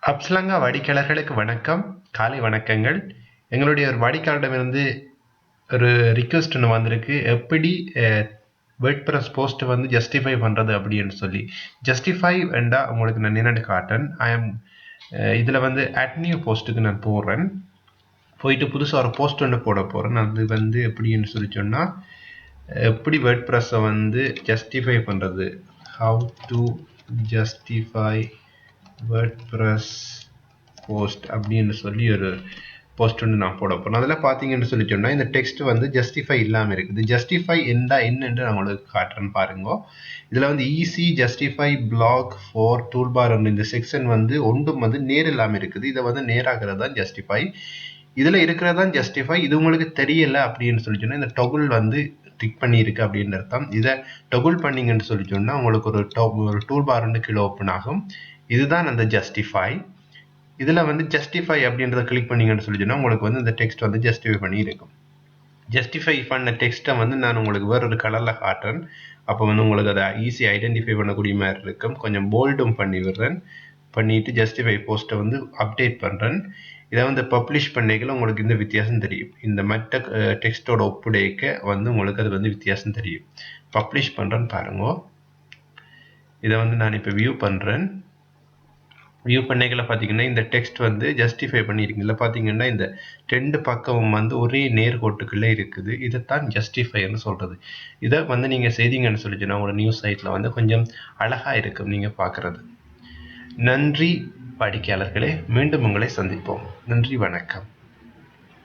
அப்சலங்கா வாடிக்கையாளர்களுக்கு வணக்கம், காலை வணக்கங்கள். எங்களுடைய ஒரு வாடிக்கையாளரிடமிருந்து ஒரு ரிக்வெஸ்ட் ஒன்று வந்திருக்கு. எப்படி வேர்ட்பிரஸ் போஸ்ட் வந்து ஜஸ்டிஃபை பண்ணுறது அப்படின்னு சொல்லி. ஜஸ்டிஃபை வேண்டா உங்களுக்கு நான் என்னென்னு காட்டுறேன். இதில் வந்து அட் நியூ போஸ்ட்டுக்கு நான் போடுறேன். போயிட்டு புதுசாக ஒரு போஸ்ட் ஒன்று போட போகிறேன். அது வந்து எப்படின்னு சொல்லி சொன்னால், எப்படி வேர்ட்பிரஸை வந்து ஜஸ்டிஃபை பண்ணுறது, how to justify WordPress post அப்படின்னு சொல்லி ஒரு போஸ்ட் ஒன்று நான் போட போகிறேன். அதில் பார்த்தீங்கன்னு சொல்லி சொன்னால் இந்த டெக்ஸ்ட் வந்து ஜஸ்டிஃபை இல்லாமல் இருக்குது. ஜஸ்டிஃபை என்னென்று நான் உங்களுக்கு காட்டுறேன்னு பாருங்க. இதில் வந்து easy justify block for toolbar இந்த செக்ஷன் வந்து ஒன்றும் வந்து நேர் இல்லாமல் இருக்குது. இதை வந்து நேராகிறது தான் ஜஸ்டிஃபை. இதில் இருக்கிறதான் ஜஸ்டிஃபை. இது உங்களுக்கு தெரியல அப்படின்னு சொல்லி சொன்னால் இந்த டொகுல் வந்து டிக் பண்ணியிருக்கு அப்படின்னு அர்த்தம். இதை டொகுல் பண்ணிங்கன்னு சொல்லி சொன்னால் உங்களுக்கு ஒரு டூல் பார் வந்து கீழே ஓப்பன் ஆகும். இதுதான் அந்த ஜஸ்டிஃபை. இதில் வந்து ஜஸ்டிஃபை அப்படின்றத கிளிக் பண்ணிங்கன்னு சொல்லி சொன்னால் உங்களுக்கு வந்து இந்த டெக்ஸ்ட் வந்து ஜஸ்டிஃபை பண்ணி இருக்கும். ஜஸ்டிஃபை பண்ண டெக்ஸ்ட்டை வந்து நான் உங்களுக்கு வேறொரு கலரில் காட்டுறேன். அப்போ வந்து உங்களுக்கு அதை ஈஸியாக ஐடென்டிஃபை பண்ணக்கூடிய மாதிரி இருக்கும். கொஞ்சம் போல்டும் பண்ணி விடுறேன். பண்ணிவிட்டு ஜஸ்டிஃபை போஸ்ட்டை வந்து அப்டேட் பண்ணுறேன். இதை வந்து பப்ளிஷ் பண்ணிக்கல உங்களுக்கு இந்த வித்தியாசம் தெரியும். இந்த மற்ற டெக்ஸ்ட்டோட ஒப்புடைக்க வந்து உங்களுக்கு அது வந்து வித்தியாசம் தெரியும். பப்ளிஷ் பண்ணுறேன்னு பாருங்க. இதை வந்து நான் இப்போ வியூ பண்ணுறேன். வியூ பண்ணிக்கல பார்த்தீங்கன்னா இந்த டெக்ஸ்ட் வந்து ஜஸ்டிஃபை பண்ணியிருக்கீங்களா பார்த்தீங்கன்னா இந்த 2 பக்கமும் வந்து ஒரே நேர்கோட்டுக்குள்ளே இருக்குது. இதைத்தான் ஜஸ்டிஃபைன்னு சொல்கிறது. இதை வந்து நீங்கள் செய்தீங்கன்னு சொல்லிச்சுன்னா உங்களோட நியூஸ் சைட்டில் வந்து கொஞ்சம் அழகாக இருக்கும் நீங்கள் பார்க்குறது. நன்றி வாடிக்கையாளர்களே, மீண்டும் உங்களை சந்திப்போம். நன்றி, வணக்கம்.